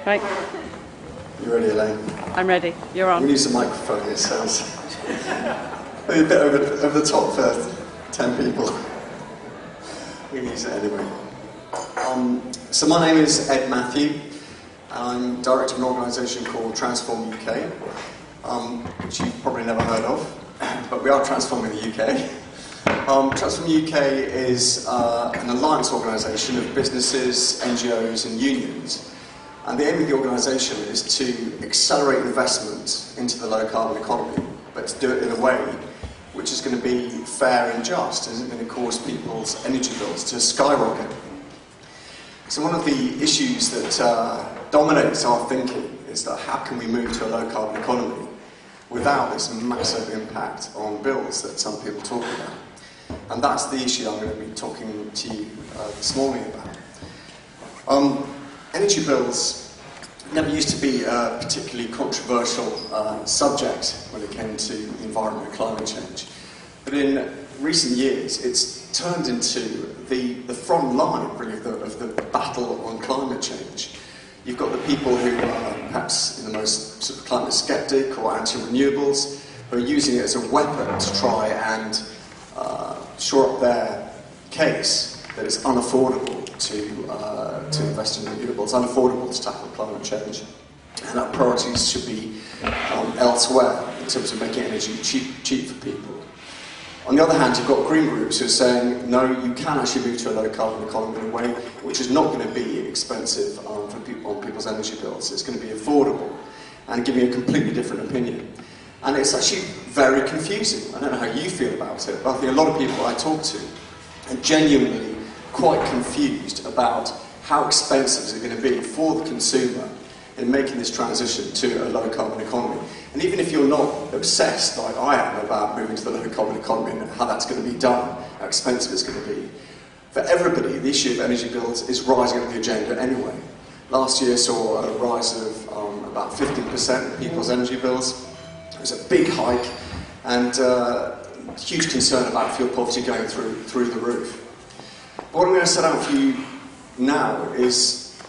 Right. You ready, Elaine? I'm ready. You're on. We use a microphone, it sounds a bit over the top for 10 people. We can use it anyway. So my name is Ed Matthew. I'm director of an organisation called Transform UK, which you've probably never heard of, but we are transforming the UK. Transform UK is an alliance organisation of businesses, NGOs and unions. And the aim of the organisation is to accelerate investment into the low-carbon economy, but to do it in a way which is going to be fair and just, isn't going to cause people's energy bills to skyrocket. So one of the issues that dominates our thinking is that how can we move to a low-carbon economy without this massive impact on bills that some people talk about. And that's the issue I'm going to be talking to you this morning about. Energy bills never used to be a particularly controversial subject when it came to the environment and climate change. But in recent years, it's turned into the front line, really, of the battle on climate change. You've got the people who are perhaps the most sort of climate skeptic or anti-renewables, who are using it as a weapon to try and shore up their case that it's unaffordable to invest in renewables, unaffordable to tackle climate change, and that priorities should be elsewhere in terms of making energy cheap for people. On the other hand, you've got green groups who are saying, no, you can actually move to a low-carbon economy in a way which is not going to be expensive on people's energy bills. It's going to be affordable, and giving a completely different opinion. And it's actually very confusing. I don't know how you feel about it, but I think a lot of people I talk to are genuinely quite confused about how expensive is it going to be for the consumer in making this transition to a low-carbon economy. And even if you're not obsessed, like I am, about moving to the low-carbon economy and how that's going to be done, how expensive it's going to be, for everybody, the issue of energy bills is rising on the agenda anyway. Last year saw a rise of about 15% in people's energy bills. It was a big hike, and huge concern about fuel poverty going through the roof. What I'm going to set out for you now is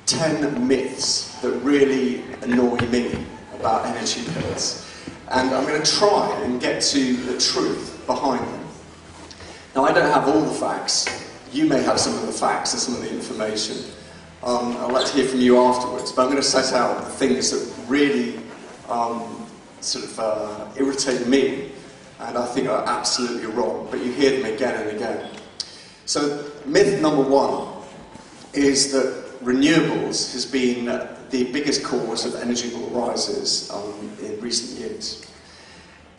10 myths that really annoy me about energy bills. And I'm going to try and get to the truth behind them. Now, I don't have all the facts. You may have some of the facts and some of the information. I'd like to hear from you afterwards, but I'm going to set out the things that really irritate me and I think are absolutely wrong, but you hear them again and again. So myth number one is that renewables has been the biggest cause of energy bill rises in recent years.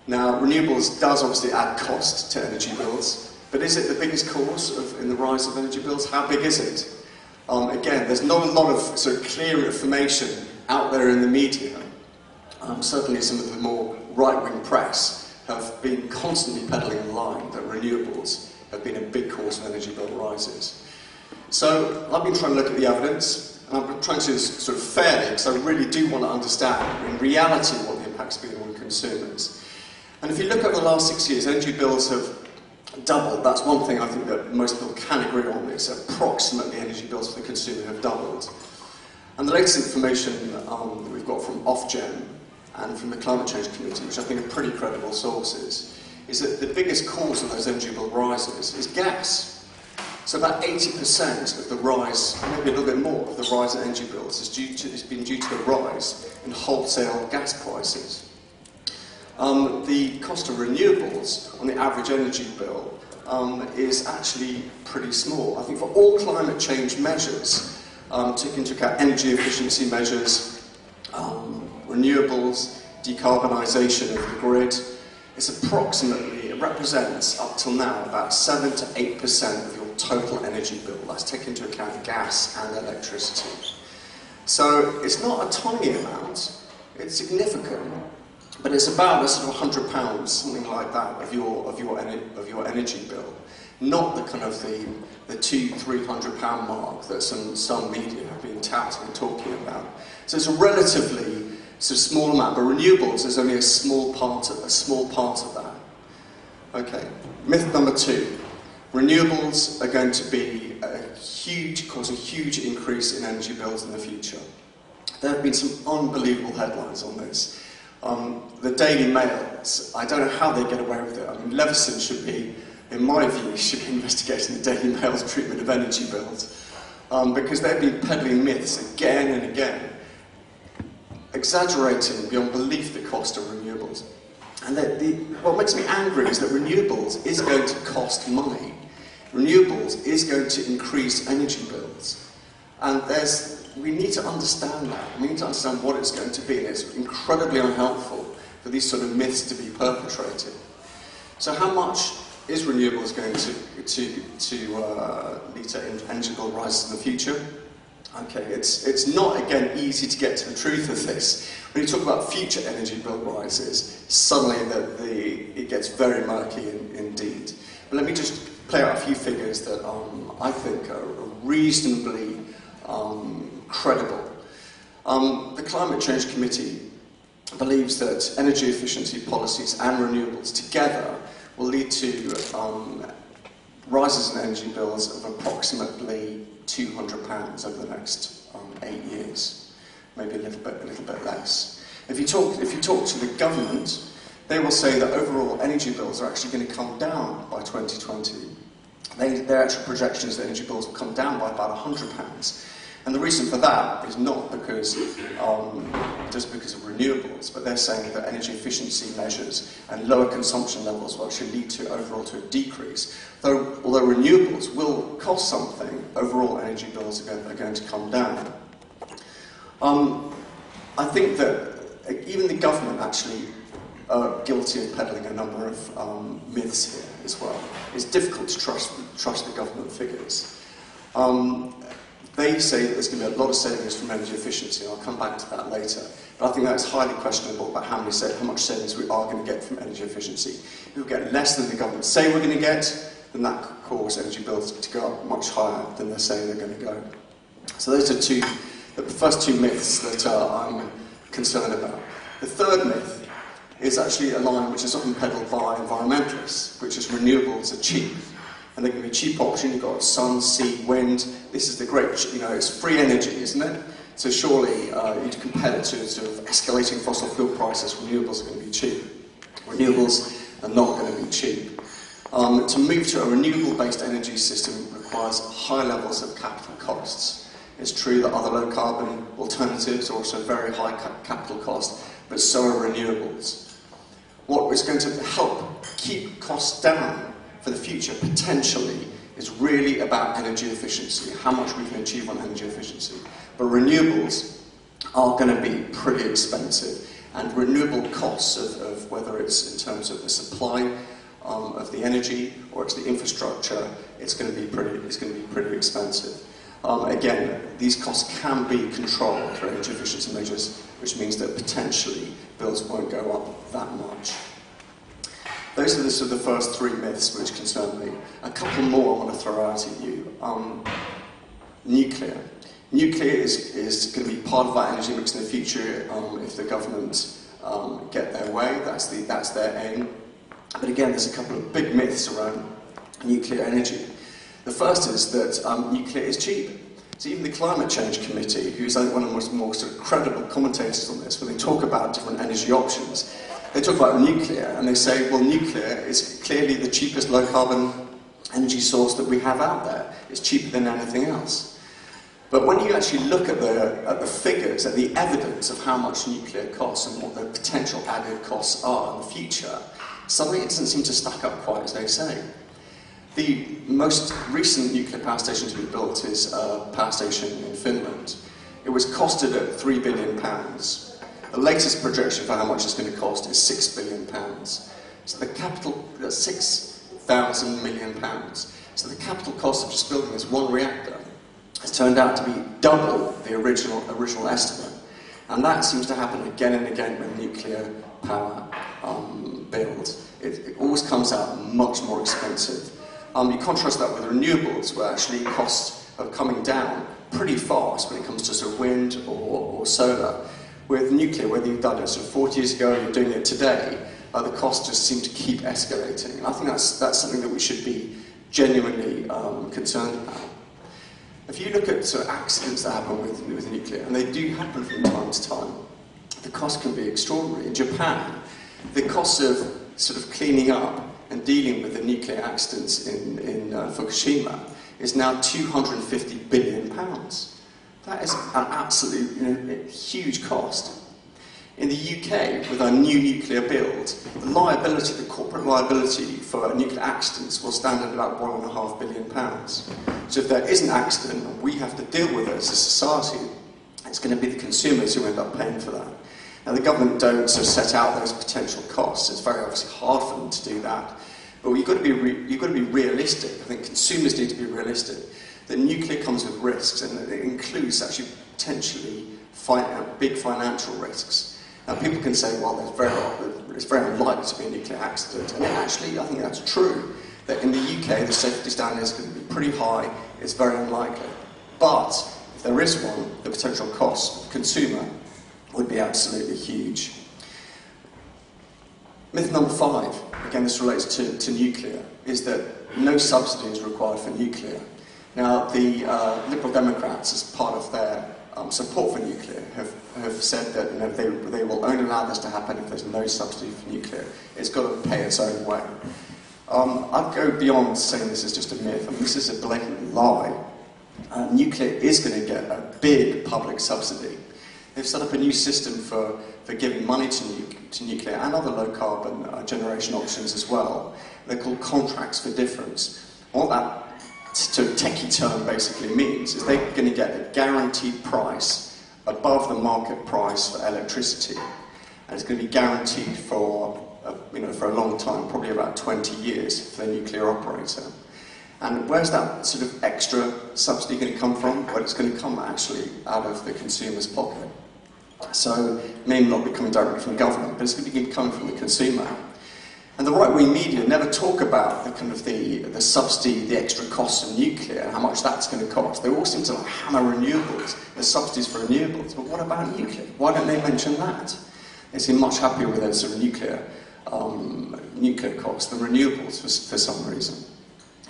Now, renewables does obviously add cost to energy bills, but is it the biggest cause in the rise of energy bills? How big is it? Again, there's not a lot of sort of clear information out there in the media. Certainly some of the more right-wing press have been constantly peddling the line that renewables have been a big cause of energy bill rises. So I've been trying to look at the evidence, and I've been trying to sort of fairly, because I really do want to understand in reality what the impact's been on consumers. And if you look over the last 6 years, energy bills have doubled. That's one thing I think that most people can agree on, is approximately energy bills for the consumer have doubled. And the latest information that we've got from Ofgem and from the Climate Change Committee, which I think are pretty credible sources, is that the biggest cause of those energy bill rises is gas. So about 80% of the rise, maybe a little bit more, of the rise in energy bills has been due to a rise in wholesale gas prices. The cost of renewables on the average energy bill is actually pretty small. I think for all climate change measures, taking into account energy efficiency measures, renewables, decarbonisation of the grid, it represents up till now about 7 to 8% of your total energy bill. That's taking into account gas and electricity. So it's not a tiny amount, it's significant, but it's about a sort of £100, something like that, of your energy bill. Not the kind of the £200–300 mark that some media have been touting and talking about. So it's a relatively sort of small amount, but renewables is only a small part of that. Okay, myth number two. Renewables are going to be cause a huge increase in energy bills in the future. there have been some unbelievable headlines on this. The Daily Mail, I don't know how they get away with it. I mean, Leveson should be, in my view, should be investigating the Daily Mail's treatment of energy bills, because they've been peddling myths again and again, exaggerating beyond belief the cost of renewables. And what makes me angry is that renewables is going to cost money. Renewables is going to increase energy bills. And we need to understand that. We need to understand what it's going to be. And it's incredibly unhelpful for these sort of myths to be perpetrated. So how much is renewables going to lead to energy bill rises in the future? Okay, it's not, again, easy to get to the truth of this. When you talk about future energy bill rises, suddenly it gets very murky indeed. But let me just play out a few figures that I think are reasonably credible. The Climate Change Committee believes that energy efficiency policies and renewables together will lead to rises in energy bills of approximately £200 over the next 8 years, maybe a little bit less. If you talk to the government, they will say that overall energy bills are actually going to come down by 2020. Their actual projections that energy bills will come down by about £100. And the reason for that is not because just because of renewables, but they're saying that energy efficiency measures and lower consumption levels will actually lead to overall to a decrease. Although renewables will cost something, overall energy bills are going to come down. I think that even the government actually are guilty of peddling a number of myths here as well. It's difficult to trust the government figures. They say that there's going to be a lot of savings from energy efficiency, and I'll come back to that later. But I think that's highly questionable about how much savings we are going to get from energy efficiency. If we get less than the government say we're going to get, then that could cause energy bills to go up much higher than they're saying they're going to go. So those are the first two myths that I'm concerned about. The third myth is actually a line which is often peddled by environmentalists, which is renewables are cheap. And they're going to be a cheap option. You've got sun, sea, wind. This is the great, it's free energy, isn't it? So surely you'd compare it to sort of escalating fossil fuel prices. Renewables are going to be cheap. Renewables are not going to be cheap. To move to a renewable-based energy system requires high levels of capital costs. It's true that other low-carbon alternatives are also very high capital cost, but so are renewables. What is going to help keep costs down for the future, potentially, is really about energy efficiency, how much we can achieve on energy efficiency. But renewables are going to be pretty expensive, and renewable costs of whether it's in terms of the supply of the energy or it's the infrastructure, it's going to be pretty expensive. Again, these costs can be controlled through energy efficiency measures, which means that potentially bills won't go up that much. Those are the first three myths which concern me. A couple more I want to throw out at you. Nuclear. Nuclear is going to be part of our energy mix in the future if the government get their way. That's their aim. But again, there's a couple of big myths around nuclear energy. The first is that nuclear is cheap. So even the Climate Change Committee, who's one of the more sort of credible commentators on this, when they talk about different energy options, they talk about nuclear, and they say, well, nuclear is clearly the cheapest low-carbon energy source that we have out there. It's cheaper than anything else. But when you actually look at the figures, at the evidence of how much nuclear costs and what the potential added costs are in the future, suddenly it doesn't seem to stack up quite as they say. The most recent nuclear power station to be built is a power station in Finland. It was costed at £3 billion. The latest projection for how much it's going to cost is £6 billion. So the capital, that's £6,000 million. So the capital cost of just building this one reactor has turned out to be double the original estimate. And that seems to happen again and again when nuclear power builds. It always comes out much more expensive. You contrast that with renewables, where actually costs are coming down pretty fast when it comes to sort of wind or solar. With nuclear, whether you've done it sort of 40 years ago or you're doing it today, the costs just seem to keep escalating. And I think that's something that we should be genuinely concerned about. If you look at sort of accidents that happen with nuclear, and they do happen from time to time, the cost can be extraordinary. In Japan, the cost of sort of cleaning up and dealing with the nuclear accidents in Fukushima is now £250 billion. That is an absolute huge cost. In the UK, with our new nuclear build, the liability, the corporate liability for nuclear accidents will stand at about £1.5 billion. So if there is an accident and we have to deal with it as a society, it's going to be the consumers who end up paying for that. Now, the government don't sort of set out those potential costs. It's very obviously hard for them to do that. But you've got to be realistic. I think consumers need to be realistic. That nuclear comes with risks, and it includes actually potentially big financial risks. Now, people can say, well, it's very unlikely to be a nuclear accident. And actually, I think that's true. That in the UK, the safety standard is going to be pretty high. It's very unlikely. But if there is one, the potential cost for the consumer would be absolutely huge. Myth number 5, again this relates to nuclear, is that no subsidy is required for nuclear. Now, the Liberal Democrats, as part of their support for nuclear, have said that they will only allow this to happen if there's no subsidy for nuclear. It's got to pay its own way. I'd go beyond saying this is just a myth. I mean, this is a blatant lie. Nuclear is going to get a big public subsidy. They've set up a new system for giving money to nuclear and other low-carbon generation options as well. They're called contracts for difference. What that techie term basically means is they're going to get a guaranteed price above the market price for electricity, and it's going to be guaranteed for a long time, probably about 20 years for the nuclear operator. And where's that sort of extra subsidy going to come from? Well, it's going to come actually out of the consumer's pocket. So it may not be coming directly from the government, but it's going to be coming from the consumer. And the right-wing media never talk about the subsidy, the extra costs of nuclear, and how much that's going to cost. They all seem to hammer renewables. There's subsidies for renewables, but what about nuclear? Why don't they mention that? They seem much happier with their sort of nuclear costs than renewables for some reason.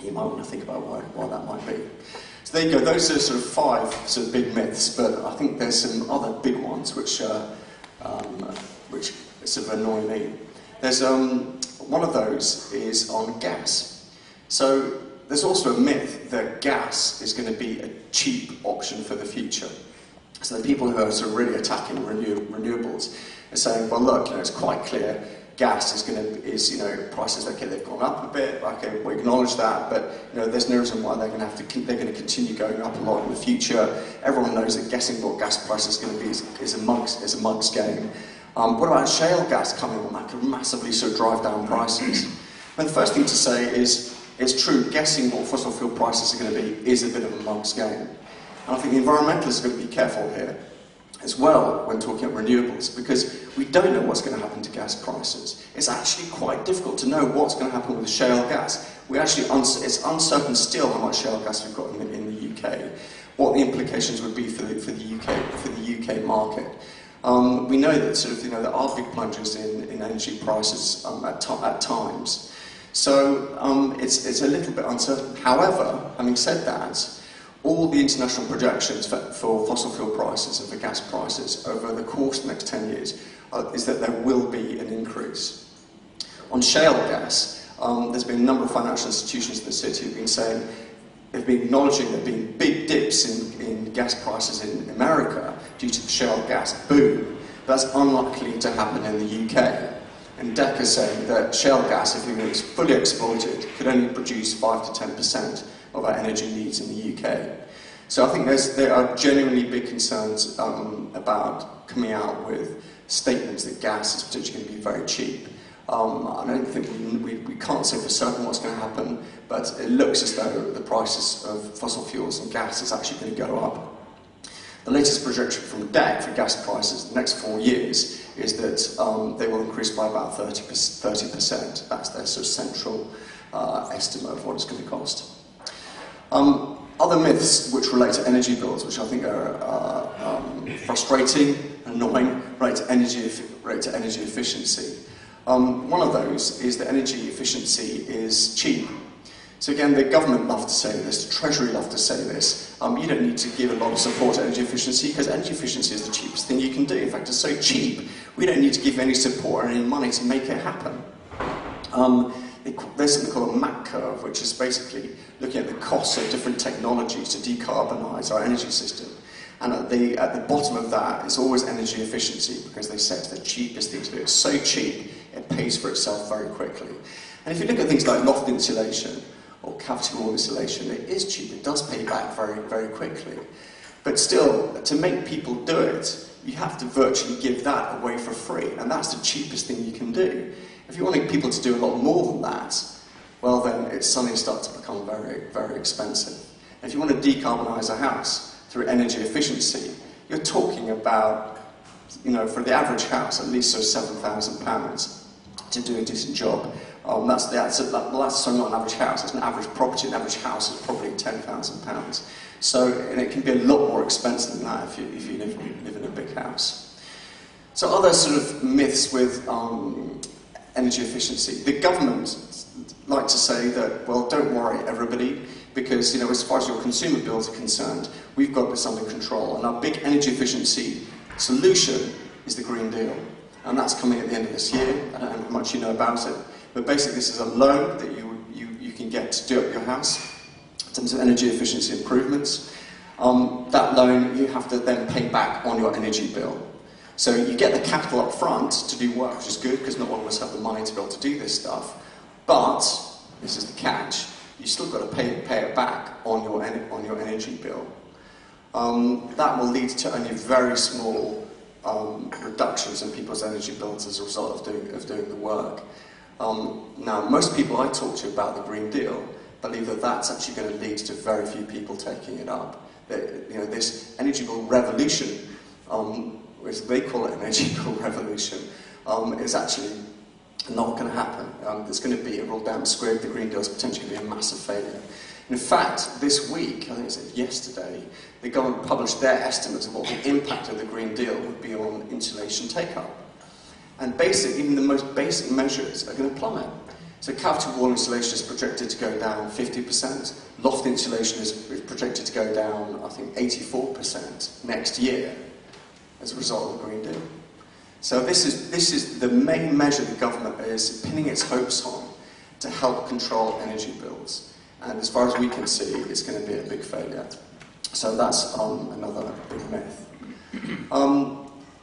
You might want to think about why that might be. So there you go. Those are sort of 5 sort of big myths, but I think there's some other big ones which sort of annoy me. There's one of those is on gas. So there's also a myth that gas is going to be a cheap option for the future. So the people who are sort of really attacking renewables are saying, well, look, it's quite clear gas prices, okay, they've gone up a bit, okay, we acknowledge that, but there's no reason why they're going to continue going up a lot in the future. Everyone knows that guessing what gas price is going to be is a mug's game. What about shale gas coming on? That could massively sort of drive down prices. And the first thing to say is, it's true, guessing what fossil fuel prices are going to be is a bit of a mug's game. And I think the environmentalists are going to be careful here as well when talking about renewables, because we don't know what's going to happen to gas prices. It's actually quite difficult to know what's going to happen with shale gas. It's uncertain still how much shale gas we've got in the UK, what the implications would be for the UK market. We know that there are big plunges in energy prices at times. So it's a little bit uncertain. However, having said that, all the international projections for fossil fuel prices and for gas prices over the course of the next 10 years is that there will be an increase. On shale gas, there's been a number of financial institutions in the city who have been saying, they've been acknowledging there have been big dips in gas prices in America due to the shale gas boom. That's unlikely to happen in the UK. And DEC is saying that shale gas, if it was fully exploited, could only produce 5 to 10% of our energy needs in the UK. So I think there are genuinely big concerns about coming out with statements that gas is potentially going to be very cheap. I don't think we can't say for certain what's going to happen, but it looks as though the prices of fossil fuels and gas is actually going to go up. The latest projection from DEC for gas prices in the next 4 years is that they will increase by about 30%. That's their sort of central estimate of what it's going to cost. Other myths which relate to energy bills, which I think are frustrating and annoying, relate to energy efficiency. One of those is that energy efficiency is cheap. So again, the government love to say this, the Treasury love to say this, you don't need to give a lot of support to energy efficiency, because energy efficiency is the cheapest thing you can do. In fact, it's so cheap, we don't need to give any support or any money to make it happen. There's something called a MAC curve, which is basically looking at the costs of different technologies to decarbonise our energy system. And at the bottom of that is always energy efficiency, because they say it's the cheapest thing to do. It's so cheap, it pays for itself very quickly. And if you look at things like loft insulation or cavity wall insulation, it is cheap. It does pay back very, very quickly. But still, to make people do it, you have to virtually give that away for free. And that's the cheapest thing you can do. If you want people to do a lot more than that, well then it suddenly starts to become very, very expensive. And if you want to decarbonise a house through energy efficiency, you're talking about, for the average house, at least £7,000 to do a decent job. That's not an average house, it's an average property. An average house is probably £10,000. So, and it can be a lot more expensive than that if you live in a big house. So other sort of myths with energy efficiency. The government like to say that, well, don't worry, everybody, because as far as your consumer bills are concerned, we've got this under control. And our big energy efficiency solution is the Green Deal. And that's coming at the end of this year. I don't know how much you know about it. But basically, this is a loan that you can get to do up your house in terms of energy efficiency improvements. That loan you have to then pay back on your energy bill. So you get the capital up front to do work, which is good, because not all of us have the money to be able to do this stuff. But, this is the catch, you still got to pay it back on your energy bill. That will lead to only very small reductions in people's energy bills as a result of doing the work. Now, most people I talk to about the Green Deal believe that that's actually going to lead to very few people taking it up. This energy bill revolution, as they call it, an energy bill revolution, is actually not going to happen. There's going to be a real damn squib. The Green Deal is potentially going to be a massive failure. In fact, this week, I think it was yesterday, the government published their estimates of what the impact of the Green Deal would be on insulation take-up. And even the most basic measures are going to plummet. So cavity wall insulation is projected to go down 50%. Loft insulation is projected to go down, I think, 84% next year as a result of the Green Deal. So this is the main measure the government is pinning its hopes on to help control energy bills. And as far as we can see, it's going to be a big failure. So that's another big myth.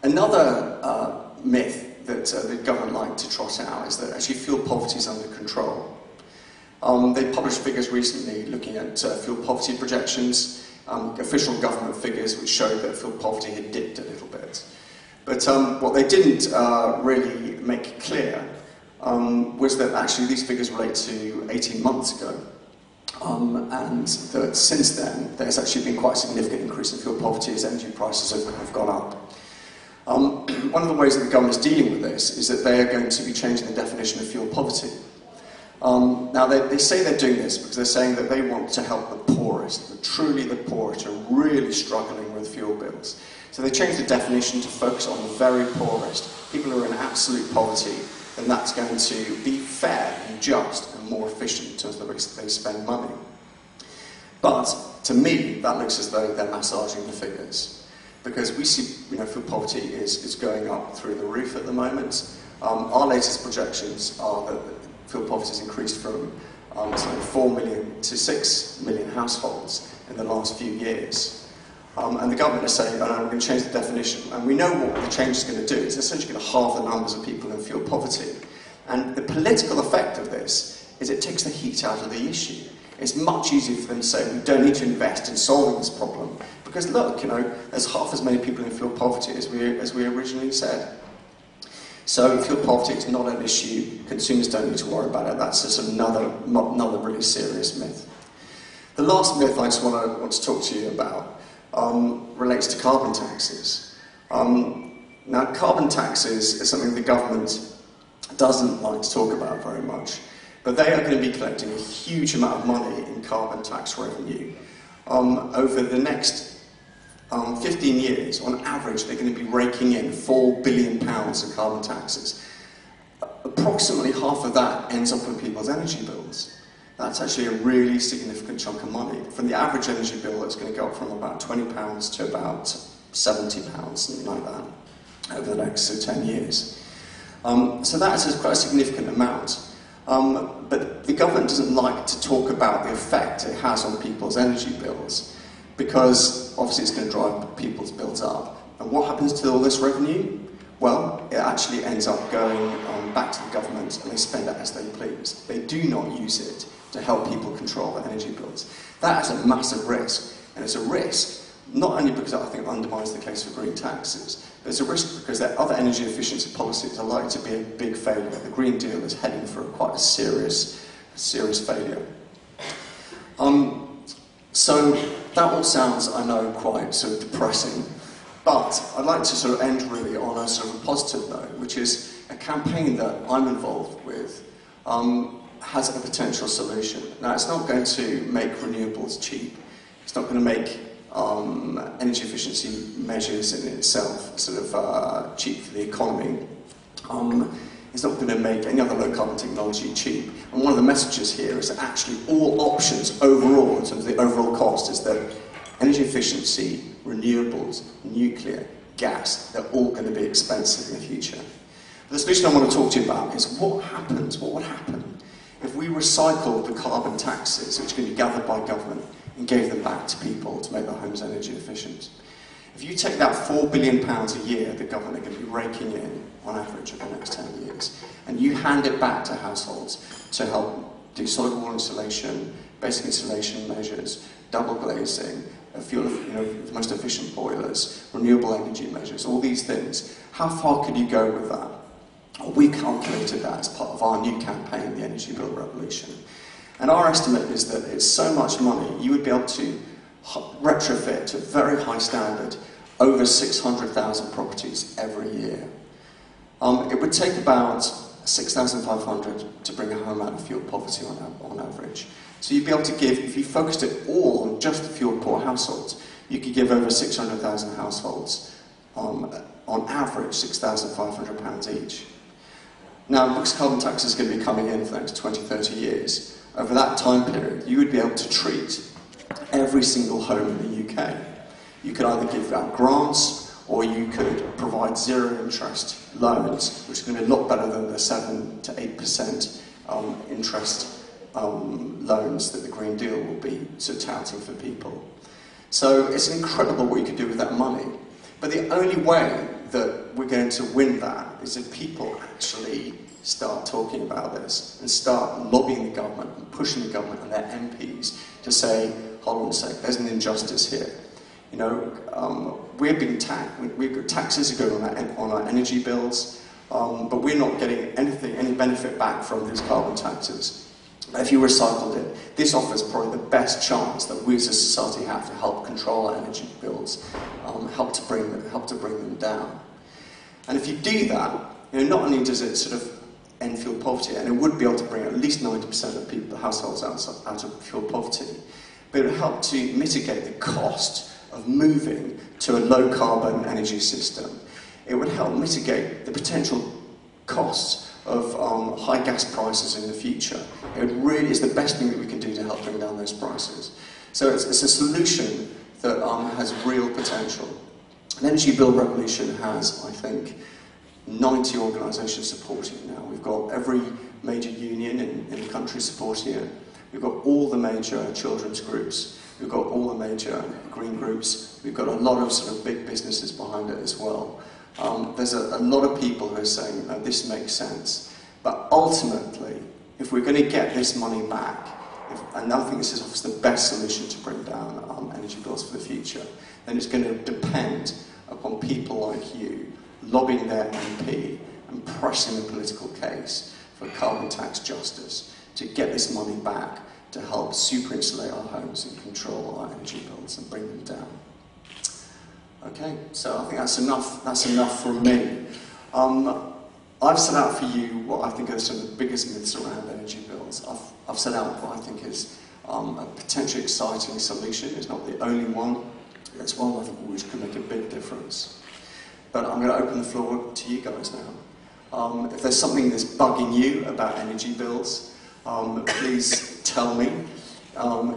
Another myth that the government like to trot out is that actually fuel poverty is under control. They published figures recently looking at fuel poverty projections, official government figures which showed that fuel poverty had dipped a little bit. But what they didn't really make clear was that actually these figures relate to 18 months ago. And that since then, there's actually been quite a significant increase in fuel poverty as energy prices have gone up. One of the ways that the government is dealing with this is that they are going to be changing the definition of fuel poverty. Now, they say they're doing this because they're saying that they want to help the poorest, truly the poorest, who are really struggling with fuel bills. So they changed the definition to focus on the very poorest, people who are in absolute poverty, and that's going to be fair and just and more efficient in terms of the way they spend money. But to me, that looks as though they're massaging the figures, because we see, fuel poverty is going up through the roof at the moment. Our latest projections are that fuel poverty has increased from 4 million to 6 million households in the last few years. And the government is saying, we're going to change the definition. And we know what the change is going to do. It's essentially going to halve the numbers of people in fuel poverty. And the political effect of this is it takes the heat out of the issue. It's much easier for them to say, we don't need to invest in solving this problem. Because look, there's half as many people in fuel poverty as we originally said. So fuel poverty is not an issue. Consumers don't need to worry about it. That's just another really serious myth. The last myth I just want to talk to you about relates to carbon taxes. Now, carbon taxes is something the government doesn't like to talk about very much, but they are going to be collecting a huge amount of money in carbon tax revenue. Over the next 15 years, on average, they're going to be raking in £4 billion of carbon taxes. Approximately half of that ends up in people's energy bills. That's actually a really significant chunk of money. From the average energy bill, it's going to go up from about £20 to about £70, something like that, over the next 10 years. So that's quite a significant amount. But the government doesn't like to talk about the effect it has on people's energy bills, because obviously it's going to drive people's bills up. And what happens to all this revenue? Well, it actually ends up going back to the government, and they spend it as they please. They do not use it to help people control their energy bills. That is a massive risk, and it's a risk not only because I think it undermines the case for green taxes, but it's a risk because their other energy efficiency policies are likely to be a big failure. The Green Deal is heading for quite a serious failure. So that all sounds, I know, quite sort of depressing, but I'd like to sort of end really on a sort of a positive note, which is a campaign that I'm involved with has a potential solution. Now, it's not going to make renewables cheap. It's not going to make energy efficiency measures in itself sort of cheap for the economy. It's not going to make any other low-carbon technology cheap. And one of the messages here is that actually all options overall, in terms of the overall cost, is that energy efficiency, renewables, nuclear, gas, they're all going to be expensive in the future. The solution I want to talk to you about is what would happen if we recycled the carbon taxes, which can be gathered by government, and gave them back to people to make their homes energy efficient. If you take that £4 billion a year the government are going to be raking in, on average, over the next 10 years, and you hand it back to households to help do solid wall insulation, basic insulation measures, double glazing, fuel, the most efficient boilers, renewable energy measures, all these things, how far could you go with that? We calculated that as part of our new campaign, the Energy Bill Revolution. And our estimate is that it's so much money, you would be able to retrofit to a very high standard over 600,000 properties every year. It would take about 6,500 to bring a home out of fuel poverty on average. So you'd be able to give, if you focused it all on just the fuel poor households, you could give over 600,000 households, on average, £6,500 each. Now, because carbon tax is going to be coming in for the next 20, 30 years, over that time period, you would be able to treat every single home in the UK. You could either give out grants, or you could provide zero interest loans, which is going to be a lot better than the 7 to 8% interest loans that the Green Deal will be sort of touting for people. So it's incredible what you could do with that money. But the only way that we're going to win that is if people actually start talking about this and start lobbying the government and pushing the government and their MPs to say, hold on a sec, there's an injustice here. We're being taxed, taxes are going on our energy bills, but we're not getting any benefit back from these carbon taxes. If you recycled it, this offers probably the best chance that we as a society have to help control our energy bills, help to bring them down. And if you do that, not only does it sort of end fuel poverty, and it would be able to bring at least 90% of people, households out of fuel poverty, but it would help to mitigate the cost of moving to a low-carbon energy system. It would help mitigate the potential costs of high gas prices in the future. It really is the best thing that we can do to help bring down those prices. So it's a solution that has real potential. An Energy Bill Revolution has, I think, 90 organisations supporting it now. We've got every major union in the country supporting it. We've got all the major children's groups. We've got all the major green groups. We've got a lot of sort of big businesses behind it as well. There's a lot of people who are saying, this makes sense. But ultimately, if we're going to get this money back, and I think this is obviously the best solution to bring down energy bills for the future, then it's going to depend upon people like you lobbying their MP and pressing the political case for carbon tax justice to get this money back to help super insulate our homes and control our energy bills and bring them down. Okay, so I think that's enough from me. I've set out for you what I think are some of the biggest myths around energy bills. I've set out what I think is a potentially exciting solution. It's not the only one. It's one I think which could make a big difference. But I'm going to open the floor to you guys now. If there's something that's bugging you about energy bills, please tell me.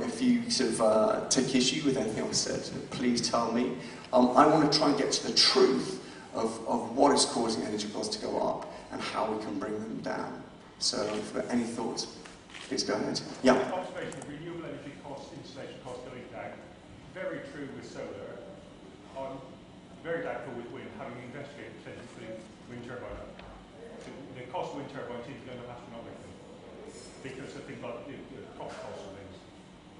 If you sort of take issue with anything I've said, please tell me. I want to try and get to the truth of what is causing energy costs to go up and how we can bring them down. So, if you've got any thoughts, please go ahead. Yeah. Observation of renewable energy costs, installation costs going down. Very true with solar. Very doubtful with wind, having investigated potentially wind turbine. The cost of wind turbines is going up astronomically because of things like the cost and things.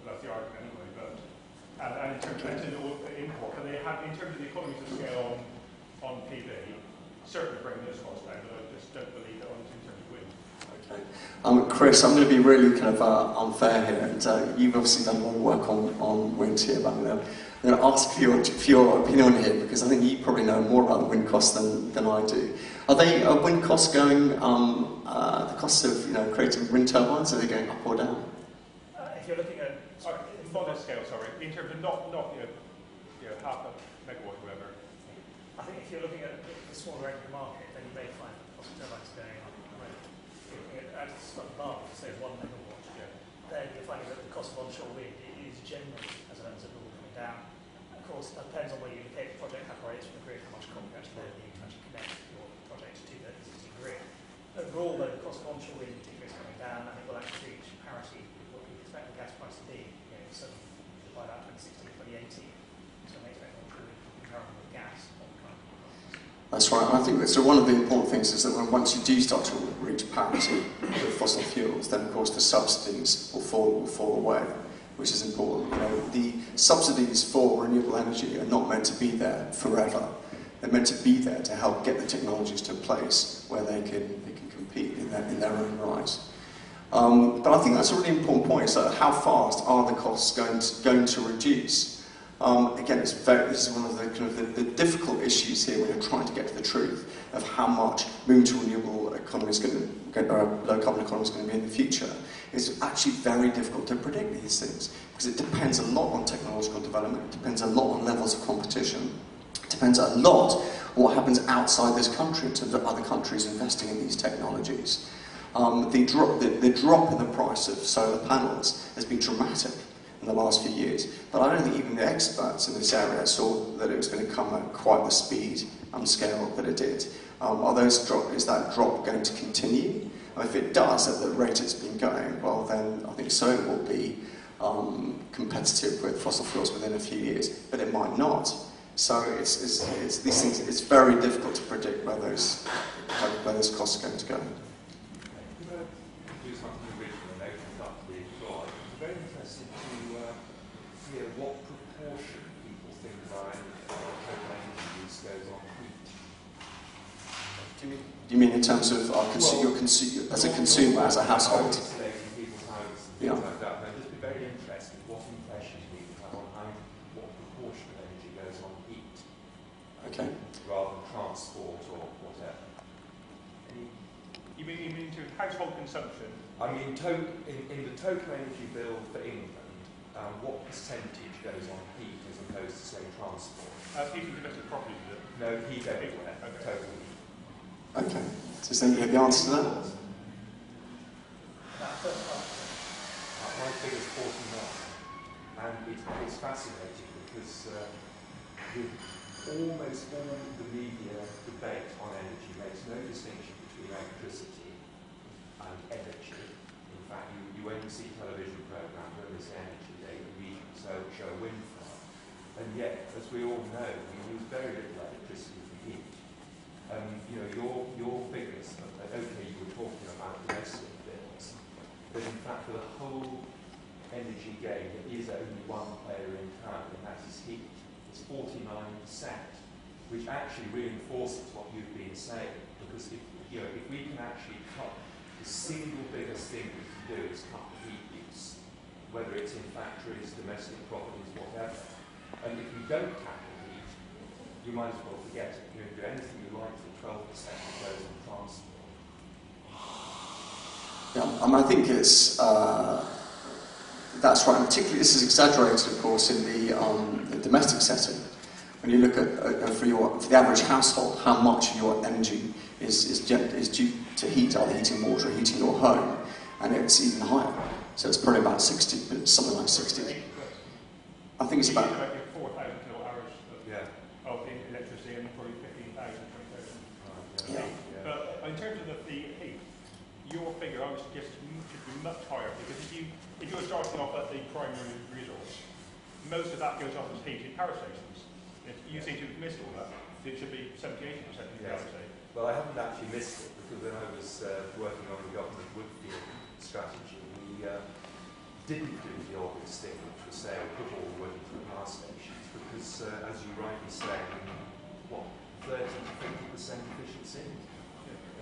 That's the argument anyway. But and in terms of import, and they have in terms of the economies of scale on PV, certainly bring those costs down. But I just don't believe that in terms of wind. Okay. Chris, I'm going to be really kind of unfair here, and you've obviously done a lot of work on wind here, but I'm going to ask for your opinion on here, because I think you probably know more about the wind costs than I do. Are they wind costs going, the costs of creating wind turbines, are they going up or down? If you're looking at, modest scale, in terms of not half a megawatt or whatever. I think if you're looking at the smaller end of the market, then you may find the cost of turbines going up. At above, say 1 megawatt, then you're finding that the cost of onshore wind is generally, as a rule, coming down. Of course, it depends on where you locate the project, how far it is from the grid, how much copper you actually need to actually connect your project to the existing grid. Overall, though, the cost of onshore wind in particular is coming down, and it will actually reach parity with what we expect the gas price to be. So by about 2016, 2018, so we expect onshore wind to be comparable with gas on the current costs. That's right. I think so. One of the important things is that once you do start to reach parity with fossil fuels, then of course the subsidies will fall away, which is important. The subsidies for renewable energy are not meant to be there forever. They're meant to be there to help get the technologies to a place where they can compete in their own right. But I think that's a really important point. So, how fast are the costs going to reduce? Again, this is one of the difficult issues here when you're trying to get to the truth of how much moving to renewable economy is going to, low carbon economy is going to be in the future. It's actually very difficult to predict these things because it depends a lot on technological development. It depends a lot on levels of competition. It depends a lot on what happens outside this country in terms of other countries investing in these technologies. The drop in the price of solar panels has been dramatic in the last few years, but I don't think even the experts in this area saw that it was going to come at quite the speed and scale that it did. Is that drop going to continue? If it does, at the rate it's been going, well then I think solar will be competitive with fossil fuels within a few years, but it might not. So it's these things. It's very difficult to predict where those costs are going to go. Very interested to hear what proportion people think of our total energy use goes on heat. Do you mean in terms of as a consumer, as a household? People's houses, Yeah. like that. I'd just be very interested what impression people have on what proportion of energy goes on heat, Okay. rather than transport or whatever. You mean in terms of household consumption? I mean, in the total energy bill for England, what percentage goes on heat as opposed to, say, transport? Heating domestic property, is it? No, heat everywhere, Okay. totally. Okay. Does anybody have the answer to that? My figure is 49, and it's fascinating because almost all the media debate on energy makes no distinction between electricity and energy. In fact, you only see television programs when they say energy, they immediately show a wind farm. And yet, as we all know, we use very little electricity for heat. Your figures, okay, you were talking about domestic bills, but in fact for the whole energy game there is only one player in town, and that is heat. It's 49%, which actually reinforces what you've been saying, because if we can actually cut, the single biggest thing we can do is cut the heat use, whether it's in factories, domestic properties, whatever. And if you don't tackle heat, you might as well forget it. You can do anything you like for 12% that goes on transport. Yeah, I think it's that's right. And particularly, this is exaggerated, of course, in the domestic setting. When you look at for the average household, how much of your energy is due to heat, either heating water or heating your home, and it's even higher. So it's probably about 60, something like 60. I think it's about... 4,000 kilowatt hours Yeah. of electricity and probably 15,000, 20,000. Yeah. But in terms of the heat, your figure I would suggest should be much higher, because if you're starting off at the primary resource, most of that goes off as heat in power stations. If you seem to have missed all that, it should be 70-80% of the power station. Well, I haven't actually missed it, because when I was working on the government Woodfield strategy, we didn't do the obvious thing, which was say, put all the wood into the power stations, because as you rightly say, 30 to 50% efficiency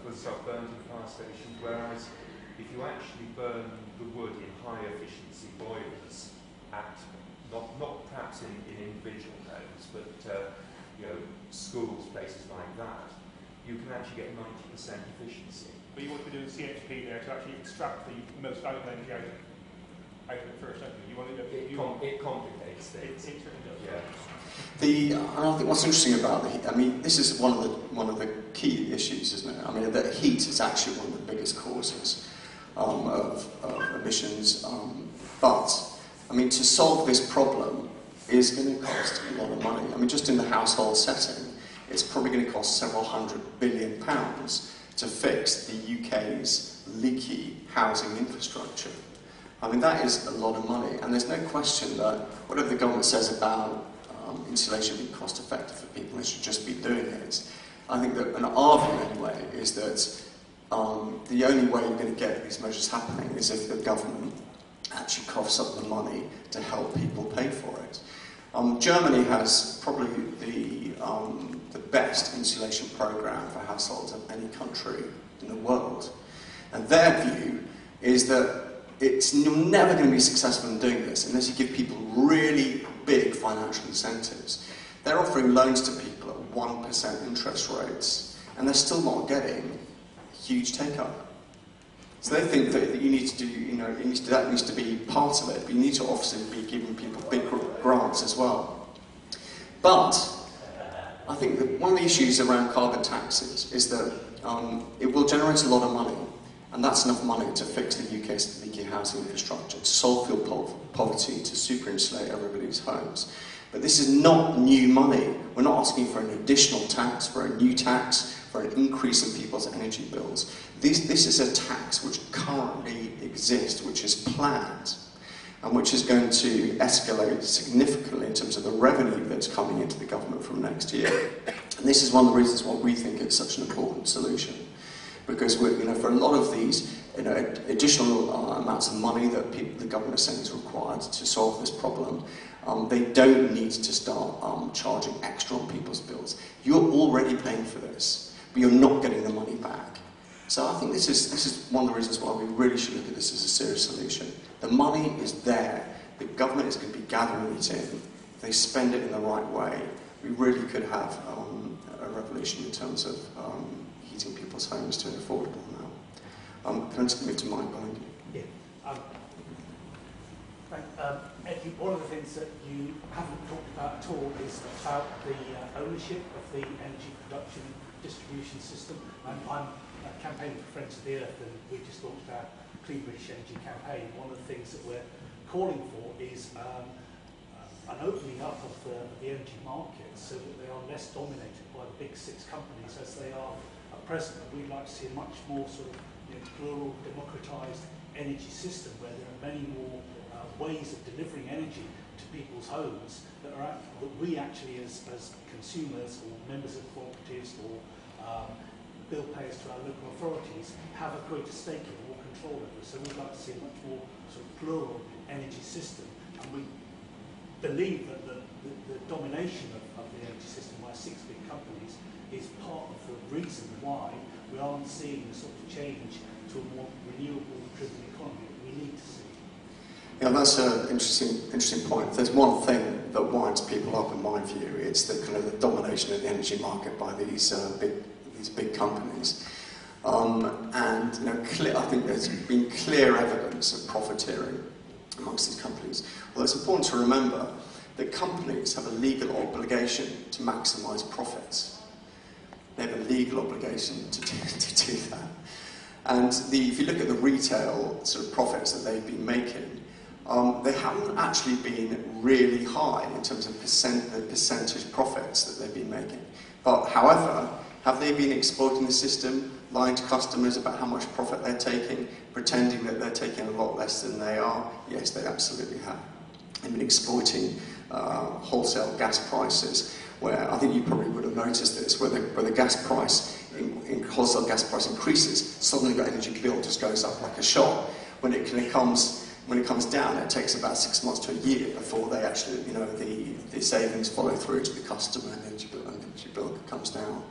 was burned in power stations, whereas if you actually burn the wood in high efficiency boilers at, not perhaps in individual homes, but schools, places like that, you can actually get 90% efficiency. But you want to do CHP there to actually extract the most valuable energy out of it first, don't you? You want to It complicates things. It certainly does. Yeah. I think what's interesting about the heat, I mean, this is one of the key issues, isn't it? I mean, that heat is actually one of the biggest causes of emissions. But, I mean, to solve this problem is going to cost a lot of money. I mean, just in the household setting, it's probably going to cost several £100 billion to fix the UK's leaky housing infrastructure. I mean, that is a lot of money, and there's no question that whatever the government says about insulation being cost effective for people, they should just be doing it. I think that, and our view anyway, is that the only way you're going to get these measures happening is if the government actually coughs up the money to help people pay for it. Germany has probably the best insulation program for households of any country in the world. And their view is that you're never going to be successful in doing this unless you give people really big financial incentives. They're offering loans to people at 1% interest rates, and they're still not getting huge take-up. So they think that you need to do, that needs to be part of it, but you need to obviously be giving people big grants as well. But I think that one of the issues around carbon taxes is that it will generate a lot of money, and that's enough money to fix the UK's leaky housing infrastructure, to solve fuel poverty, to super insulate everybody's homes. But this is not new money. We're not asking for an additional tax, for a new tax, for an increase in people's energy bills. This is a tax which currently exists, which is planned, and which is going to escalate significantly in terms of the revenue that's coming into the government from next year. And this is one of the reasons why we think it's such an important solution. Because for a lot of these additional amounts of money that the government is saying is required to solve this problem, they don't need to start charging extra on people's bills. You're already paying for this, but you're not getting the money back. So I think this is one of the reasons why we really should look at this as a serious solution. The money is there. The government is going to be gathering it in. If they spend it in the right way, we really could have a revolution in terms of heating people's homes to an affordable amount. Can I just move to Mike behind you? Yeah. Eddie, one of the things that you haven't talked about at all is about the ownership of the energy production distribution system. I'm campaigning for Friends of the Earth, and we just launched our Clean British Energy campaign. One of the things that we're calling for is an opening up of the energy markets so that they are less dominated by the big six companies as they are at present. And we'd like to see a much more sort of plural, democratised energy system where there are many more ways of delivering energy to people's homes that we actually as consumers or members of cooperatives or bill payers to our local authorities have a greater stake in, more control over. So we'd like to see a much more sort of plural energy system, and we believe that the domination of the energy system by six big companies is part of the reason why we aren't seeing the sort of change to a more renewable driven economy that we need to see. Yeah, that's an interesting point. There's one thing that winds people up in my view. It's the kind of the domination of the energy market by these big companies. I think there's been clear evidence of profiteering amongst these companies. Although it's important to remember that companies have a legal obligation to maximise profits. They have a legal obligation to do that. And if you look at the retail sort of profits that they've been making, they haven't actually been really high in terms of the percentage profits that they've been making. But however, have they been exploiting the system, lying to customers about how much profit they're taking, pretending that they're taking a lot less than they are? Yes, they absolutely have. They've been exploiting wholesale gas prices, where I think you probably would have noticed this, where the gas price, in wholesale gas price increases, suddenly the energy bill just goes up like a shot. When it comes down, it takes about 6 months to a year before they actually, the savings follow through to the customer and the energy bill comes down.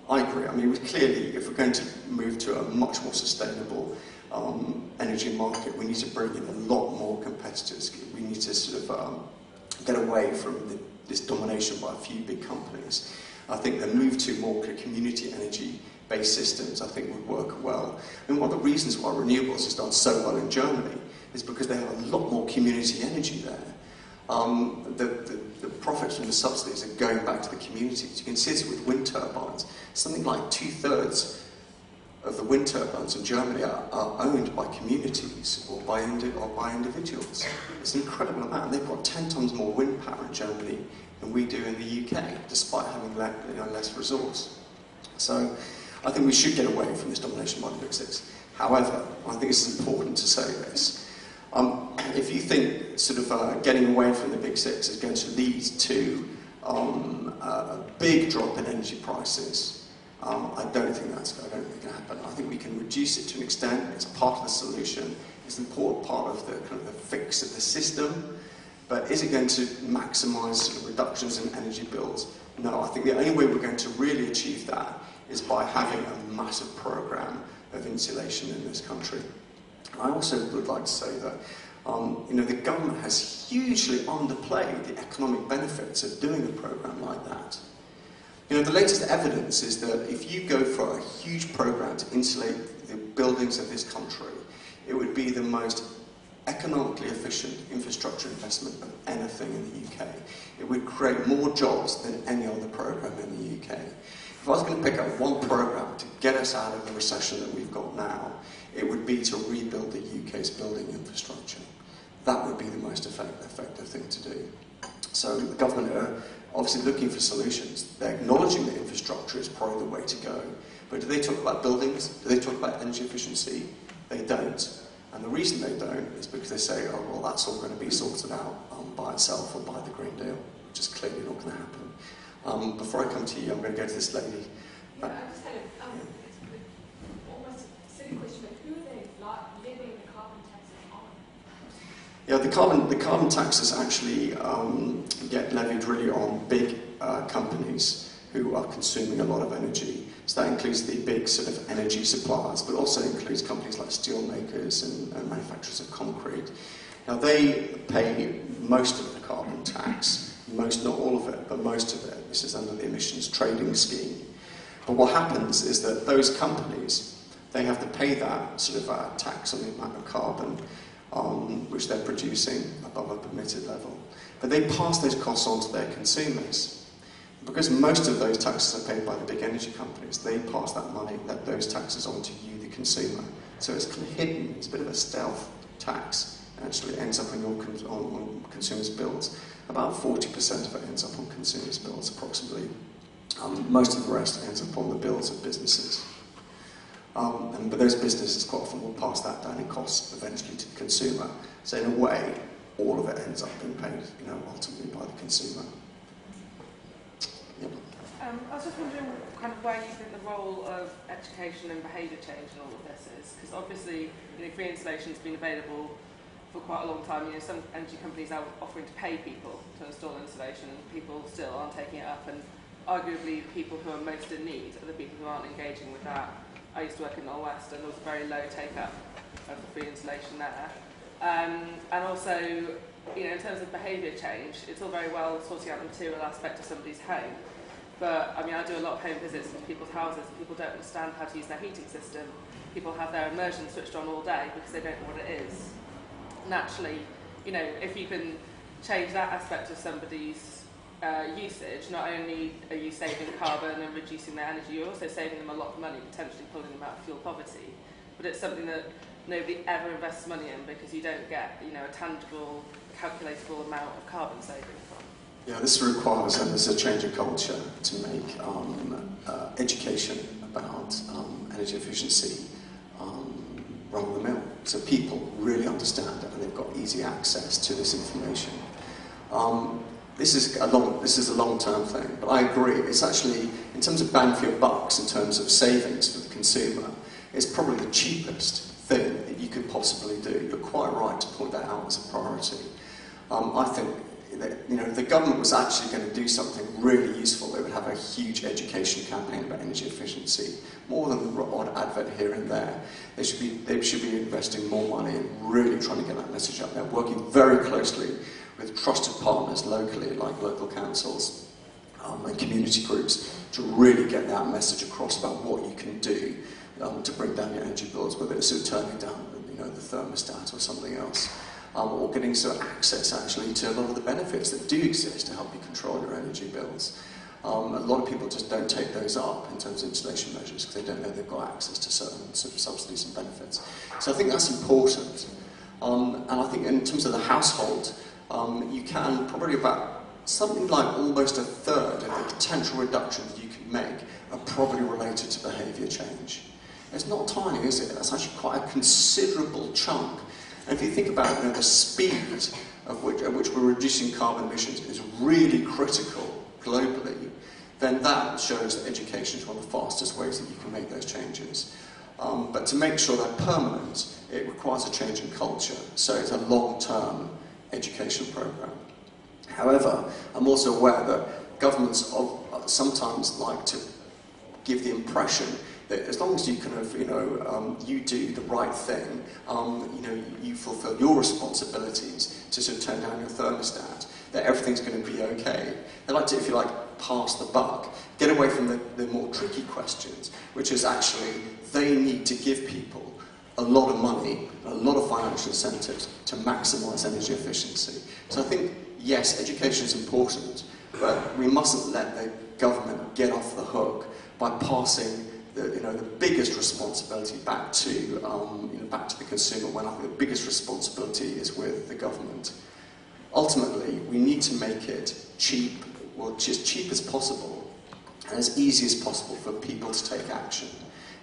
I agree. I mean, clearly, if we're going to move to a much more sustainable energy market, we need to bring in a lot more competitors. We need to sort of get away from this domination by a few big companies. I think the move to more community energy-based systems, I think, would work well. And one of the reasons why renewables has done so well in Germany is because they have a lot more community energy there. The profits from the subsidies are going back to the communities. You can see this with wind turbines. Something like 2/3 of the wind turbines in Germany are owned by communities or by individuals. It's an incredible amount. They've got 10 times more wind power in Germany than we do in the UK, despite having less resource. So I think we should get away from this domination by the Big Six. However, I think it's important to say this. If you think sort of getting away from the Big Six is going to lead to a big drop in energy prices, I don't think that's going to happen. I think we can reduce it to an extent. It's part of the solution. It's an important part of the kind of the fix of the system. But is it going to maximise sort of reductions in energy bills? No, I think the only way we're going to really achieve that is by having a massive programme of insulation in this country. I also would like to say that the government has hugely underplayed the economic benefits of doing a programme like that. The latest evidence is that if you go for a huge programme to insulate the buildings of this country, it would be the most economically efficient infrastructure investment of anything in the UK. It would create more jobs than any other programme in the UK. If I was going to pick up one programme to get us out of the recession that we've got now, it would be to rebuild the UK's building infrastructure. That would be the most effective thing to do. So the government are obviously looking for solutions. They're acknowledging that infrastructure is probably the way to go. But do they talk about buildings? Do they talk about energy efficiency? They don't. And the reason they don't is because they say, oh, well, that's all going to be sorted out by itself or by the Green Deal, which is clearly not going to happen. Before I come to you, I'm going to go to this lady. Yeah, I just had almost a silly question, but who are they levying the carbon taxes on? Yeah, the carbon taxes actually get levied really on big companies who are consuming a lot of energy. So that includes the big sort of energy suppliers, but also includes companies like steel makers and manufacturers of concrete. Now they pay most of the carbon tax, not all of it, but most of it. This is under the emissions trading scheme. But what happens is that those companies, they have to pay that sort of tax on the amount of carbon which they're producing above a permitted level. But they pass those costs on to their consumers. Because most of those taxes are paid by the big energy companies, they pass those taxes on to you, the consumer. So it's kind of hidden, it's a bit of a stealth tax. Actually, it ends up on consumers' bills. About 40% of it ends up on consumers' bills, approximately. Most of the rest ends up on the bills of businesses. But those businesses quite often will pass that down in costs eventually to the consumer. So in a way, all of it ends up being paid, ultimately by the consumer. I was just wondering kind of where you think the role of education and behaviour change in all of this is, because obviously free installation has been available for quite a long time. Some energy companies are offering to pay people to install insulation, and people still aren't taking it up, and arguably people who are most in need are the people who aren't engaging with that. I used to work in North West, and there was a very low take-up of the free installation there. And also, in terms of behaviour change, it's all very well sorting out the material aspect of somebody's home. But, I do a lot of home visits to people's houses, and people don't understand how to use their heating system. People have their immersion switched on all day because they don't know what it is. Naturally, if you can change that aspect of somebody's usage, not only are you saving carbon and reducing their energy, you're also saving them a lot of money, potentially pulling them out of fuel poverty. But it's something that nobody ever invests money in because you don't get, a tangible, calculatable amount of carbon saving from. Yeah, this requires a change of culture to make education about energy efficiency run the mill. So people really understand it and they've got easy access to this information. This is a long-term thing, but I agree. It's actually, in terms of bang for your bucks, in terms of savings for the consumer, it's probably the cheapest thing that you could possibly do. You're quite right to point that out as a priority. I think that, the government was actually going to do something really useful. They would have a huge education campaign about energy efficiency, more than the odd advert here and there. They should be investing more money and really trying to get that message out there, working very closely with trusted partners locally, like local councils and community groups, to really get that message across about what you can do to bring down your energy bills, whether it's turning down the thermostat or something else. Or getting access actually to a lot of the benefits that do exist to help you control your energy bills. A lot of people just don't take those up in terms of installation measures because they don't know they've got access to certain sort of subsidies and benefits. So I think that's important. And I think in terms of the household, you can probably about something like almost a third of the potential reductions you can make are probably related to behaviour change. It's not tiny, is it? That's actually quite a considerable chunk. And if you think about the speed at which we're reducing carbon emissions is really critical globally, then that shows that education is one of the fastest ways that you can make those changes. But to make sure they're permanent, it requires a change in culture. So it's a long-term education program. However, I'm also aware that governments sometimes like to give the impression that as long as you kind of, you do the right thing, you fulfil your responsibilities to sort of turn down your thermostat, that everything's going to be okay. They like to, if you like, pass the buck, get away from the more tricky questions, which is actually they need to give people a lot of money, a lot of financial incentives to maximise energy efficiency. So I think, yes, education is important, but we mustn't let the government get off the hook by passing the biggest responsibility back to the consumer, when I think the biggest responsibility is with the government. Ultimately, we need to make it cheap, or as cheap as possible, and as easy as possible for people to take action.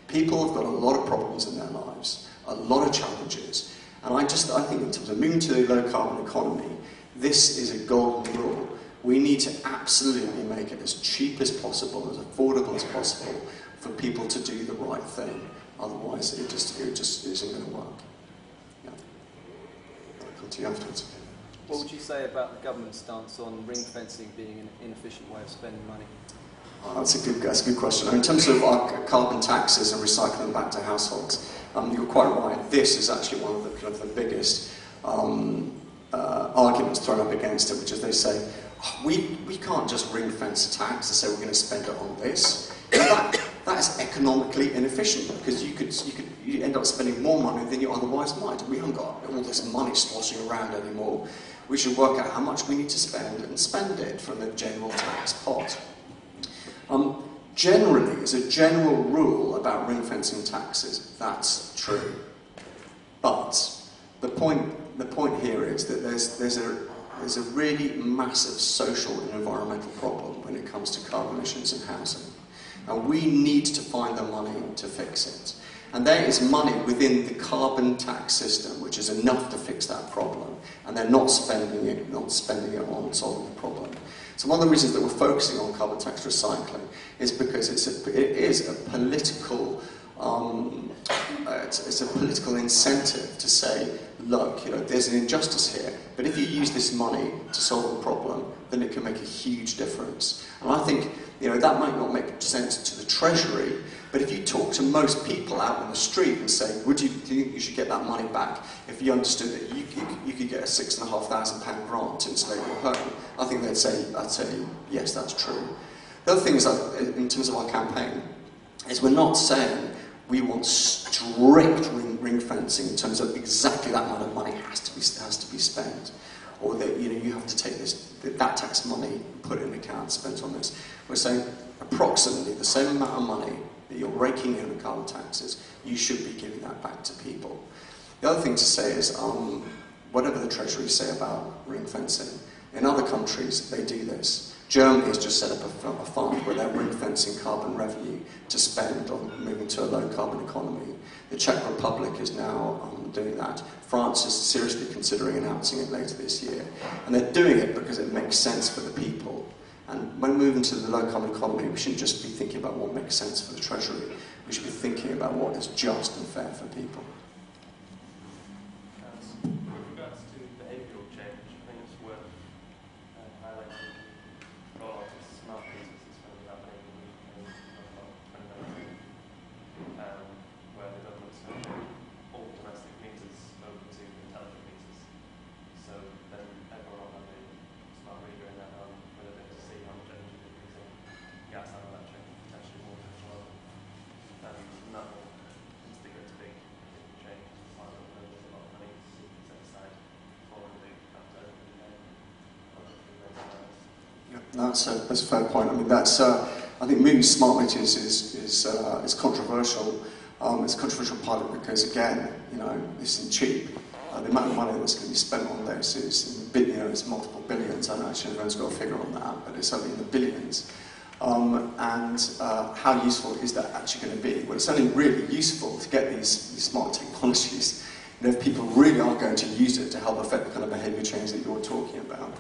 People have got a lot of problems in their lives, a lot of challenges, and I think in terms of moving to a low carbon economy, this is a golden rule. We need to absolutely make it as cheap as possible, as affordable as possible, for people to do the right thing. Otherwise, it just isn't going to work. Yeah. I'll come to you afterwards. What would you say about the government's stance on ring fencing being an inefficient way of spending money? That's a good question. In terms of our carbon taxes and recycling back to households, you're quite right. This is actually one of the kind of the biggest arguments thrown up against it, which is they say, we can't just ring fence a tax and say we're going to spend it on this. That is economically inefficient because you end up spending more money than you otherwise might. We haven't got all this money sloshing around anymore. We should work out how much we need to spend and spend it from the general tax pot. Generally, as a general rule about ring fencing taxes, that's true. But the point here is that there's a really massive social and environmental problem when it comes to carbon emissions in housing. And we need to find the money to fix it. And there is money within the carbon tax system which is enough to fix that problem. And they're not spending it on solving the problem. So one of the reasons that we're focusing on carbon tax recycling is because it is a political it's a political incentive to say, look, there's an injustice here, but if you use this money to solve a problem, then it can make a huge difference. And I think, that might not make sense to the Treasury, but if you talk to most people out on the street and say, do you think you should get that money back if you understood that you could get a £6,500 grant to insulate your home, I think I'd say, yes, that's true. The other thing is, in terms of our campaign, is we're not saying we want strict ring fencing in terms of exactly that amount of money has to be spent, or that you have to take this that tax money, put it in an account, spent on this. We're saying approximately the same amount of money that you're raking in the carbon taxes, you should be giving that back to people. The other thing to say is, whatever the Treasury say about ring fencing, in other countries they do this. Germany has just set up a fund where they're ring fencing carbon revenue to spend on moving to a low carbon economy. The Czech Republic is now doing that. France is seriously considering announcing it later this year. And they're doing it because it makes sense for the people. And when moving to the low carbon economy, we shouldn't just be thinking about what makes sense for the Treasury. We should be thinking about what is just and fair for people. With regards to behavioural change, I think it's worth highlighting the role of smart meters is really happening in 2019, where the government's making all domestic meters over to intelligent meters. So then everyone will have a smart meter in their home where they can see how much energy they're using, gas and electric, potentially water as well. And that will instigate a big change to the climate. There's a lot of money set aside for the big factor in the game. That's a fair point. I mean, I think moving smart meters is controversial. It's a controversial partly because, again, this isn't cheap. The amount of money that's going to be spent on this is it's multiple billions. I don't actually know if everyone's got a figure on that, but it's certainly in the billions. How useful is that actually going to be? Well, it's only really useful to get these smart technologies. If people really are going to use it to help affect the kind of behaviour change that you're talking about.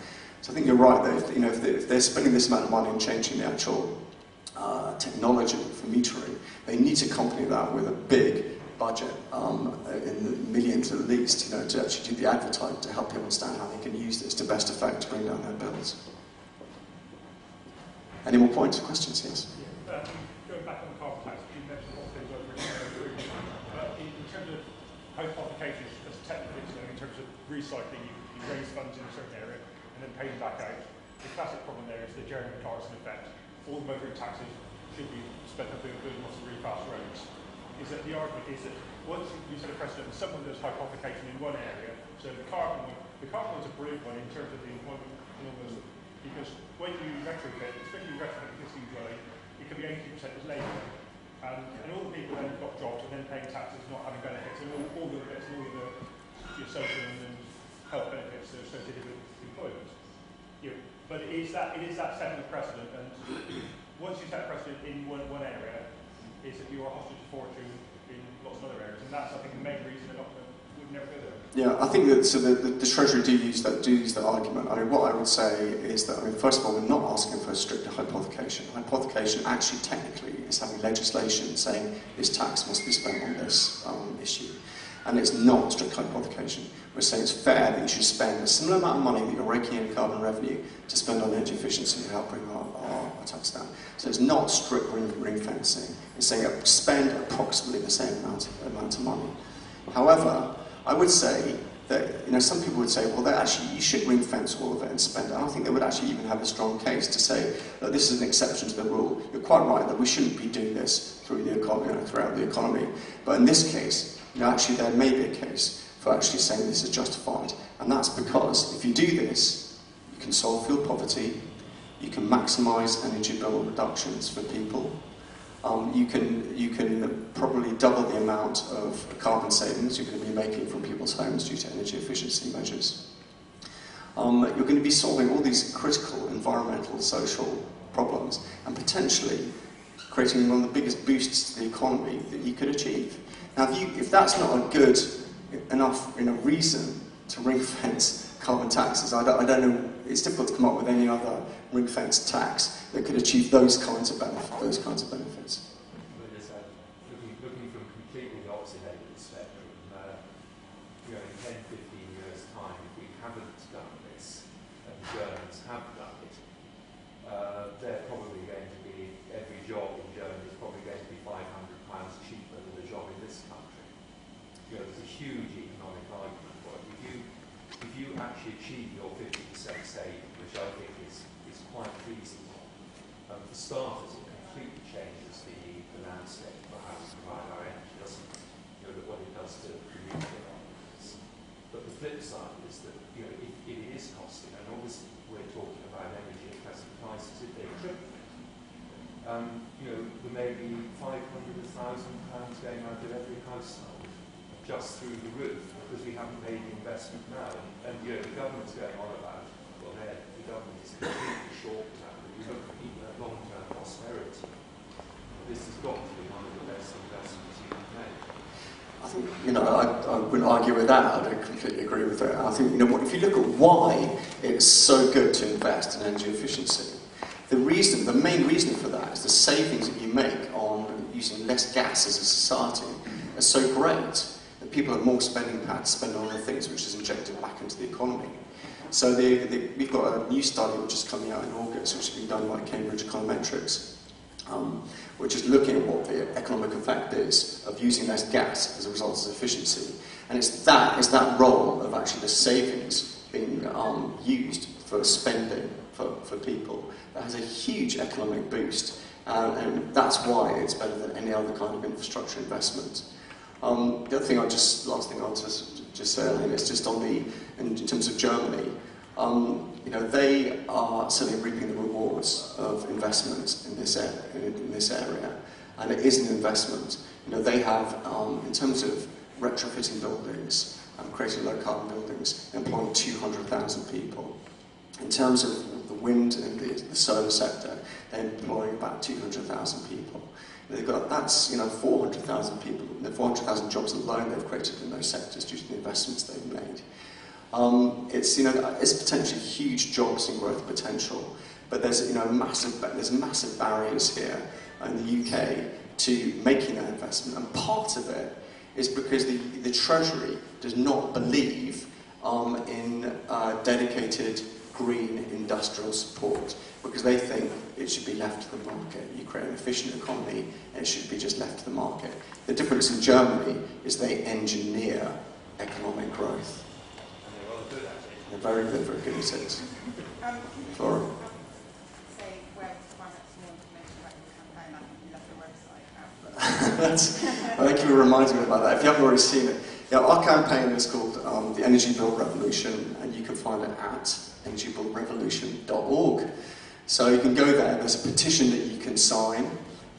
So I think you're right that if they're spending this amount of money on changing the actual technology for metering, they need to accompany that with a big budget in the millions at least, to actually do the advertising to help people understand how they can use this to best effect to bring down their bills. Any more points or questions? Yes. Going back on the carbon tax, you mentioned what things are really in terms of hypothecation, as technically, in terms of recycling, you raise funds in a certain area and then pay them back out. The classic problem there is the Jeremy Clarkson effect. All the motoring taxes should be spent on building lots of really fast roads. Is that the argument is that once you set a precedent and someone does hypothecation in one area, so the carbon one's a brilliant one in terms of the employment in almost, because when you retrofit, especially retrofit existing dwelling, it can be 80% as labour. And all the people then have got jobs and then paying taxes, not having benefits, and all the bits and all of your social and health benefits that are associated with employment. But it is that setting the precedent, and once you set a precedent in one area, is that you are hostage to fortune in lots of other areas, and that's, I think, the main reason they're not would never go there. Yeah, I think that the Treasury do use that argument. I mean, what I would say is that, first of all, we're not asking for a strict hypothecation. Hypothecation actually, technically, is having legislation saying this tax must be spent on this issue. And it's not strict hypothecation. We're saying it's fair that you should spend a similar amount of money that you're raking in carbon revenue to spend on energy efficiency to help bring our tax down. So it's not strict ring fencing. It's saying spend approximately the same amount of money. However, I would say that some people would say, well, you should ring fence all of it and spend it. I don't think they would actually even have a strong case to say that this is an exception to the rule. You're quite right that we shouldn't be doing this through the economy, throughout the economy. But in this case, actually there may be a case for actually saying this is justified. And that's because if you do this, you can solve fuel poverty, you can maximise energy bill reductions for people, you can probably double the amount of carbon savings you're going to be making from people's homes due to energy efficiency measures. You're going to be solving all these critical environmental, social problems, and potentially creating one of the biggest boosts to the economy that you could achieve. Now, if that's not a good enough reason to ring fence carbon taxes, I don't know. It's difficult to come up with any other ring fence tax that could achieve those kinds of benefits. Looking from completely the opposite end of the spectrum, in 10, 15 years' time, if we haven't done this, and the Germans have done it, they're probably going to be, every job in Germany is probably going to be £500 cheaper than a job in this country. There's a huge economic argument for it. If you actually achieve your 50% saving, which I think is quite feasible, for starters, it completely changes the landscape for how we provide our energy, doesn't it? What it does to the nuclear arguments. But the flip side is that, you know, it is costing, and obviously we're talking about energy at present prices, if they triple, you know, there may be £500,000 going out of every household just through the roof because we haven't made the investment now. And you know, the government's going on about, well, the government is completely short term, but you look at people at long-term prosperity. This has got to be one of the best investments you can make. I think, you know, I wouldn't argue with that. I don't completely agree with that. I think, you know, if you look at why it's so good to invest in energy efficiency, the main reason for that is the savings that you make on using less gas as a society are so great that people have more spending power to spend on other things, which is injected back into the economy. So we've got a new study which is coming out in August, which has been done by Cambridge Econometrics, which is looking at what the economic effect is of using less gas as a result of efficiency. And it's that role of actually the savings being used for spending for people that has a huge economic boost. And that's why it's better than any other kind of infrastructure investment. The other thing last thing I'll just say, is just in terms of Germany, you know, they are certainly reaping the rewards of investment in this area, and it is an investment. You know, they have, in terms of retrofitting buildings and creating low carbon buildings, employing 200,000 people. In terms of the wind and the solar sector, they're employing about 200,000 people. That's, you know, 400,000 people, the 400,000 jobs alone they've created in those sectors due to the investments they've made. It's potentially huge jobs and growth potential, but there's, you know, massive barriers here in the UK to making that investment, and part of it is because the Treasury does not believe in dedicated green industrial support, because they think it should be left to the market. You create an efficient economy and it should be just left to the market. The difference in Germany is they engineer economic growth. They're very good at it. Flora? Say where to find out some more information about your campaign. I think you left your website out. Thank you for reminding me about that. If you haven't already seen it, yeah, our campaign is called the Energy Bill Revolution, and you can find it at energybillrevolution.org. So you can go there, there's a petition that you can sign,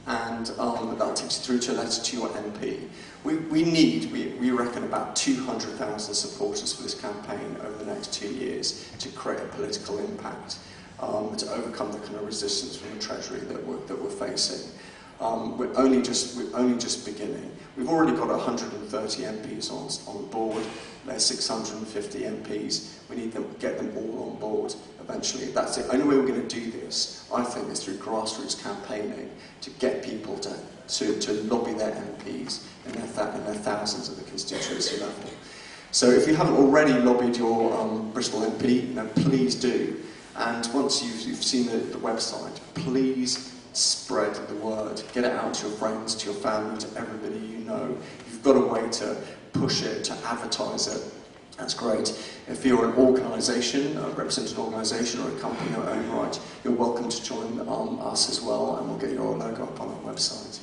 and that takes you through to a letter to your MP. We reckon about 200,000 supporters for this campaign over the next 2 years to create a political impact, to overcome the kind of resistance from the Treasury that we're facing. We're only just beginning. We've already got 130 MPs on board. There's 650 MPs. We need to get them all on board eventually. That's the only way we're going to do this, I think, is through grassroots campaigning to get people to lobby their MPs in their thousands at the constituency level. So if you haven't already lobbied your Bristol MP, then please do. And once you've seen the website, please spread the word. Get it out to your friends, to your family, to everybody you know. You've got a way to push it, to advertise it. That's great. If you're an organisation, represent an organisation or a company in your own right, you're welcome to join us as well, and we'll get your logo up on our website.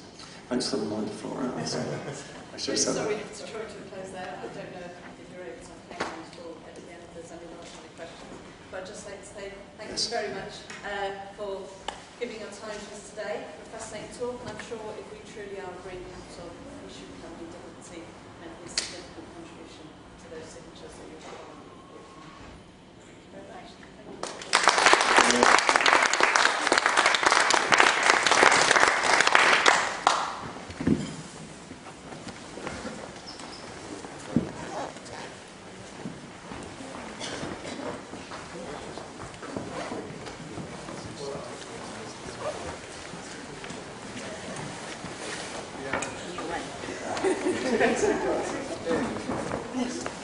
Thanks for the reminder, Flora. I should have said that. Sorry to draw to a close there. I don't know if you're able to claim on talk at the end if there's any last questions. But I'd just like to say thank you very much for giving your time to us today. A fascinating talk, and I'm sure if we truly are a green capital, we should become indemnity and a significant contribution to those signatures that you're on. Thank you very much. Thank you. Yes.